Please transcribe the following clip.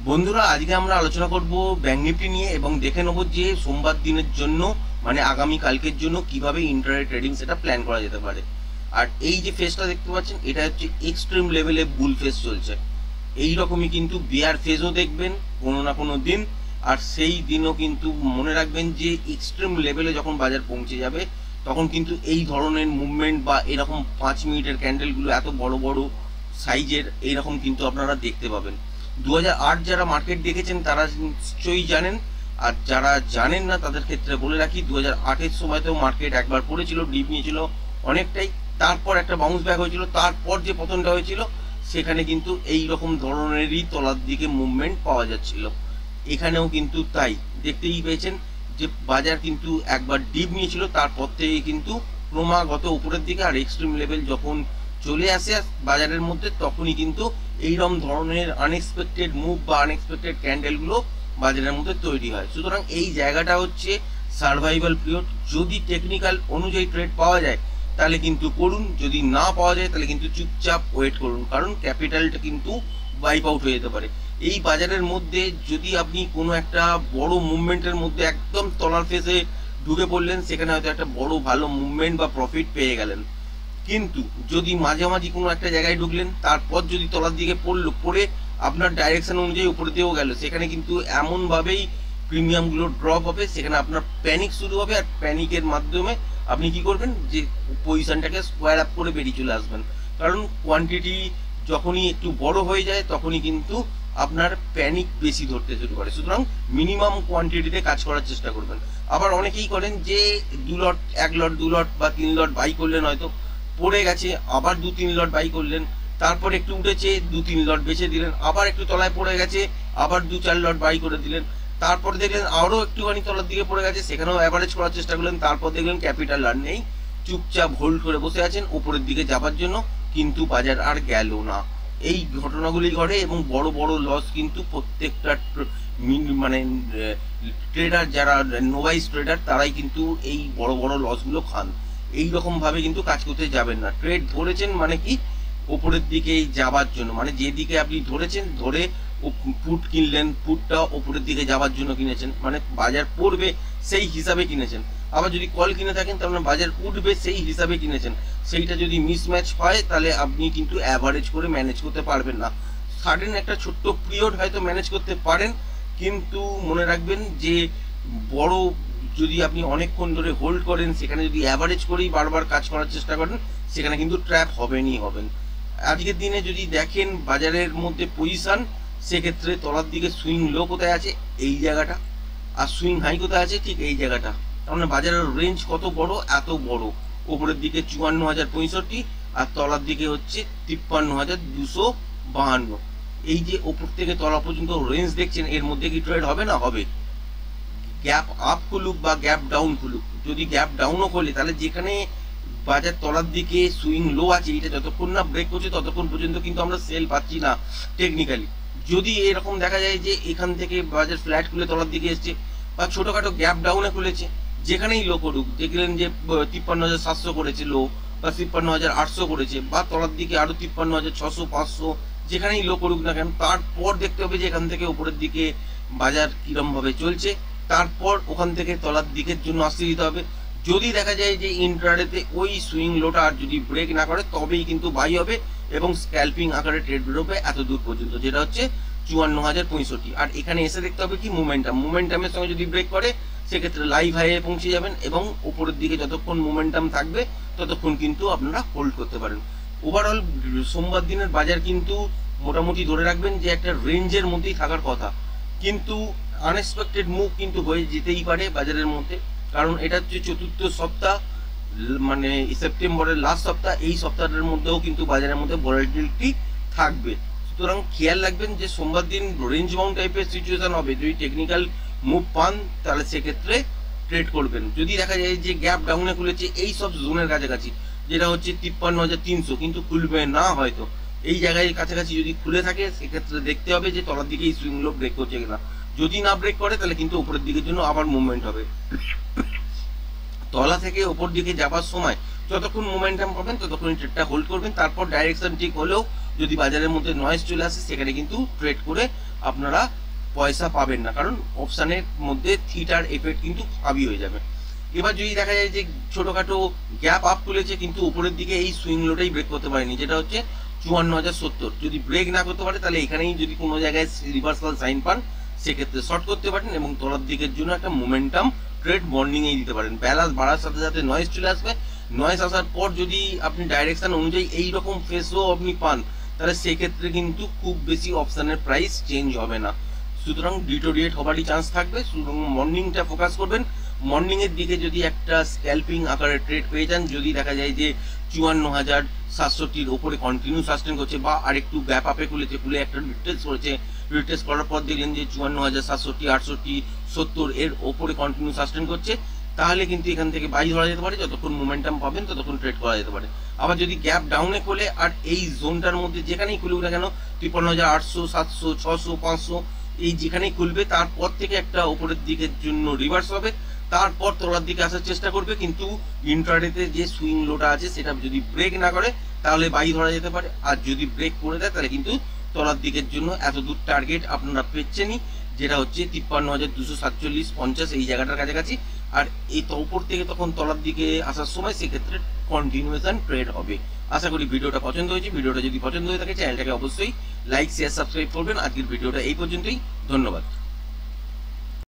বন্ধুরা, আজকে আমরা আলোচনা করব ব্যাংক নিফটি নিয়ে এবং দেখে নেব যে সোমবার দিনের জন্য মানে আগামী কালকের জন্য কিভাবে ইন্টারডে ট্রেডিং সেটা প্ল্যান করা যেতে পারে। আর এই যে ফেজটা দেখতে পাচ্ছেন, এটা হচ্ছে এক্সট্রিম লেভেলে বুল ফেজ চলছে। এই রকমই কিন্তু বিয়ার ফেজও দেখবেন কোনো না কোনো দিন। আর সেই দিনও কিন্তু মনে রাখবেন যে এক্সট্রিম লেভেলে যখন বাজার পৌঁছে যাবে তখন কিন্তু এই ধরনের মুভমেন্ট বা এরকম 5 মিনিটের ক্যান্ডেলগুলো এত বড় বড় সাইজের এইরকম কিন্তু আপনারা দেখতে পাবেন। 2008 যারা মার্কেট দেখেছেন তারা নিশ্চয়ই জানেন, আর যারা জানেন না তাদের ক্ষেত্রে বলে রাখি 2008-এর সময়তেও মার্কেট একবার পড়েছিল, ডিপ নিয়েছিল অনেকটাই, তারপর একটা বাউন্স ব্যাক হয়েছিল, তারপর যে পতনটা হয়েছিল সেখানে কিন্তু এই রকম ধরনেরই তলার দিকে মুভমেন্ট পাওয়া যাচ্ছিল। এখানেও কিন্তু তাই দেখতেই পেয়েছেন যে বাজার কিন্তু একবার ডিপ নিয়েছিল, তারপর থেকে কিন্তু ক্রমাগত উপরের দিকে, আর এক্সট্রিম লেভেল যখন চলে আসে বাজারের মধ্যে তখনই কিন্তু এইরকম ধরনের আনএক্সপেক্টেড মুভ বা আনএক্সপেক্টেড ক্যান্ডেলগুলো বাজারের মধ্যে তৈরি হয়। সুতরাং এই জায়গাটা হচ্ছে সার্ভাইভাল পিরিয়ড। যদি টেকনিক্যাল অনুযায়ী ট্রেড পাওয়া যায় তাহলে কিন্তু করুন, যদি না পাওয়া যায় তাহলে কিন্তু চুপচাপ ওয়েট করুন, কারণ ক্যাপিটালটা কিন্তু ওয়াইপ আউট হয়ে যেতে পারে। এই বাজারের মধ্যে যদি আপনি কোনো একটা বড় মুভমেন্টের মধ্যে একদম তলার ফেসে ঢুকে পড়লেন, সেখানে হয়তো একটা বড় ভালো মুভমেন্ট বা প্রফিট পেয়ে গেলেন। কিন্তু যদি মাঝামাঝি কোনো একটা জায়গায় ঢুকলেন, তারপর যদি তলার দিকে পড়ে আপনার ডাইরেকশন অনুযায়ী উপরে দিয়েও গেল, সেখানে কিন্তু এমনভাবেই প্রিমিয়ামগুলো ড্রপ হবে, সেখানে আপনার প্যানিক শুরু হবে। আর প্যানিকের মাধ্যমে আপনি কি করবেন, যে পজিশনটাকে স্কোয়ার আপ করে বেরিয়ে চলে আসবেন। কারণ কোয়ান্টিটি যখনই একটু বড় হয়ে যায় তখনই কিন্তু আপনার প্যানিক বেশি ধরতে শুরু করে। সুতরাং মিনিমাম কোয়ান্টিটিতে কাজ করার চেষ্টা করবেন। আবার অনেকেই করেন যে 2 লট 1 লট 2 লট বা 3 লট বাই করলেন, হয়তো পড়ে গেছে, আবার 2-3 লট বাই করলেন, তারপর একটু উঠেছে 2-3 লট বেচে দিলেন, আবার একটু তলায় পড়ে গেছে, আবার 2-4 লট বাই করে দিলেন, তারপর দেখলেন আরও একটুখানি তলার দিকে পড়ে গেছে, সেখানেও অ্যাভারেজ করার চেষ্টা করলেন, তারপর দেখলেন ক্যাপিটাল আর নেই, চুপচাপ হোল্ড করে বসে আছেন উপরের দিকে যাবার জন্য, কিন্তু বাজার আর গেল না। এই ঘটনাগুলি ঘটে এবং বড় বড় লস কিন্তু প্রত্যেকটা মানে ট্রেডার, যারা নোভাইস ট্রেডার, তারাই কিন্তু এই বড় বড় লসগুলো খান। এই রকম ভাবে কিন্তু কাজ করতে যাবেন না। ট্রেড ধরেছেন মানে কি, ওপরের দিকে যাবার জন্য, মানে যেদিকে আপনি ধরেছেন ধরে ফুট কিনলেন, ফুটটা ওপরের দিকে যাবার জন্য কিনেছেন, মানে বাজার পড়বে সেই হিসাবে কিনেছেন। আবার যদি কল কিনে থাকেন তাহলে বাজার উঠবে সেই হিসাবে কিনেছেন। সেইটা যদি মিসম্যাচ হয় তাহলে আপনি কিন্তু অ্যাভারেজ করে ম্যানেজ করতে পারবেন না। সাডেন একটা ছোট্ট পিরিয়ড হয়তো ম্যানেজ করতে পারেন, কিন্তু মনে রাখবেন যে বড় যদি আপনি অনেকক্ষণ ধরে হোল্ড করেন, সেখানে যদি অ্যাভারেজ করেই বারবার কাজ করার চেষ্টা করেন, সেখানে কিন্তু ট্র্যাপ হবেনই হবেন। আজকের দিনে যদি দেখেন বাজারের মধ্যে পজিশন, সেক্ষেত্রে তলার দিকে সুইং লো কোথায় আছে, এই জায়গাটা, আর সুইং হাই কোথায় আছে, ঠিক এই জায়গাটা। তার মানে বাজারের রেঞ্জ কত বড়, এত বড়। ওপরের দিকে 54,065 আর তলার দিকে হচ্ছে 53,252। এই যে ওপর থেকে তলা পর্যন্ত রেঞ্জ দেখছেন, এর মধ্যে কি ট্রেড হবে না? হবে। গ্যাপ আপ খুলুক বা গ্যাপ ডাউন খুলুক, যদি গ্যাপ ডাউনও খোলে তাহলে যেখানে বাজার তলার দিকে সুইং লো আছে, এটা যতক্ষণ না ব্রেক করছে ততক্ষণ পর্যন্ত কিন্তু আমরা সেল পাচ্ছি না টেকনিক্যালি। যদি এরকম দেখা যায় যে এখান থেকে বাজার ফ্ল্যাট খুলে তলার দিকে এসছে বা ছোটখাটো গ্যাপ ডাউনে খুলেছে, যেখানেই লো করুক, দেখলেন যে 53,700 করেছে লো, বা 53,800 করেছে, বা তলার দিকে আরো 53,600 500, যেখানেই লো করুক না কেন, তারপর দেখতে হবে যে এখান থেকে উপরের দিকে বাজার কিরম ভাবে চলছে, তারপর ওখান থেকে তলার দিকের জন্য আসতে দিতে হবে। যদি দেখা যায় যে ইন্ট্রাডেতে ওই সুইং লোটা আর যদি ব্রেক না করে, তবেই কিন্তু বাই হবে এবং স্ক্যাল্পিং আকারে ট্রেড বেরোবে এত দূর পর্যন্ত, যেটা হচ্ছে 54,065। আর এখানে এসে দেখতে হবে কি মুভমেন্টামের সঙ্গে যদি ব্রেক করে, সেক্ষেত্রে লাইভ হাইয়ে পৌঁছে যাবেন এবং উপরের দিকে যতক্ষণ মোমেন্টাম থাকবে ততক্ষণ কিন্তু আপনারা হোল্ড করতে পারেন। ওভারঅল সোমবার দিনের বাজার কিন্তু মোটামুটি ধরে রাখবেন যে একটা রেঞ্জের মধ্যেই থাকার কথা, কিন্তু আনএক্সপেক্টেড মুভ কিন্তু হয়ে যেতেই পারে বাজারের মধ্যে, কারণ এটা হচ্ছে চতুর্থ সপ্তাহ, মানে সেপ্টেম্বরের লাস্ট সপ্তাহ। এই সপ্তাহটার মধ্যেও কিন্তু বাজারের মধ্যে ভলাটিলিটি থাকবে। সুতরাং খেয়াল রাখবেন যে সোমবার দিন রেঞ্জ বাউন্ড টাইপের সিচুয়েশন হবে। যদি টেকনিক্যাল মুভ পান তাহলে সেক্ষেত্রে ট্রেড করবেন। যদি দেখা যায় যে গ্যাপ ডাউনে খুলেছে এই সব জোনের কাছাকাছি, যেটা হচ্ছে 53,300, কিন্তু খুলবে না হয়তো, এই জায়গায় কাছাকাছি যদি খুলে থাকে, সেক্ষেত্রে দেখতে হবে যে তলার দিকে এই সুইংগুলো ব্রেক করছে কিনা। যদি না ব্রেক করে তাহলে কিন্তু উপরের দিকের জন্য আবার মুভমেন্ট হবে। তলা থেকে উপর দিকে যাবার সময় যতক্ষণ মোমেন্টাম পাবেন ততক্ষণ ট্রেডটা হোল্ড করবেন, তারপর ডাইরেকশন ঠিক হলেও যদি বাজারের মধ্যে নয়েজ চলে আসে সেখানে কিন্তু ট্রেড করে আপনারা পয়সা পাবেন না, কারণ অপশানের মধ্যে থিটার এফেক্ট কিন্তু হাবি হয়ে যাবে। এবার যদি দেখা যায় যে ছোটখাটো গ্যাপ আপ তুলেছে কিন্তু উপরের দিকে এই সুইং লোটাই ব্রেক করতে পারেনি, যেটা হচ্ছে 54,070, যদি ব্রেক না করতে পারে তাহলে এখানেই যদি কোনো জায়গায় রিভার্সাল সাইন পান সেক্ষেত্রে শর্ট করতে পারেন এবং তলার দিকের জন্য একটা মোমেন্টাম ট্রেড মর্নিং এই দিতে পারেন। ব্যালেন্স বাড়ার সাথে সাথে নয়েজ চলে আসবে, নয়েজ আসার পর যদি আপনি ডাইরেকশন অনুযায়ী এইরকম ফেসও আপনি পান তাহলে সেক্ষেত্রে কিন্তু খুব বেশি অপশানের প্রাইস চেঞ্জ হবে না, সুতরাং ডিটোরিয়েট হবারই চান্স থাকবে। সুতরাং মর্নিংটা ফোকাস করবেন। মর্নিং এর দিকে যদি একটা স্ক্যাল্পিং আকারে ট্রেড পেয়ে যান, যদি দেখা যায় যে 54,067 ওপরে কন্টিনিউ সাস্টেন করছে বা আরেকটু গ্যাপ আপে খুলে একটা রিটেস্ট করেছে, রিটেস্ট করার পর দেখলেন যে 54,067, 68, 70 এর ওপরে কন্টিনিউ সাস্টেন করছে, তাহলে কিন্তু এখান থেকে বাই ধরা যেতে পারে। যতক্ষণ মোমেন্টাম পাবেন ততক্ষণ ট্রেড করা যেতে পারে। আবার যদি গ্যাপ ডাউনে খোলে আর এই জোনটার মধ্যে যেখানেই খুলুক না কেন 53,800, 700, 600, 500 এই যেখানেই খুলবে তারপর থেকে একটা উপরের দিকের জন্য রিভার্স হবে, তারপর তলার দিকে আসার চেষ্টা করবে, কিন্তু ইন্ট্রাডেতে যে সুইং লোটা আছে সেটা যদি ব্রেক না করে তাহলে বাই ধরা যেতে পারে, আর যদি ব্রেক করে দেয় তাহলে কিন্তু তলার দিকের জন্য এত দূর টার্গেট আপনারা পেচ্ছেনই, যেটা হচ্ছে 53,247, 50 এই জায়গাটার কাছাকাছি। আর এই উপর থেকে তখন তলার দিকে আসার সময় সেক্ষেত্রে কন্টিনিউয়েশন ট্রেড হবে। আশা করি ভিডিওটা পছন্দ হয়েছে। ভিডিওটা যদি পছন্দ হয়ে থাকে চ্যানেলটাকে অবশ্যই লাইক, শেয়ার, সাবস্ক্রাইব করবেন। আজকের ভিডিওটা এই পর্যন্তই, ধন্যবাদ।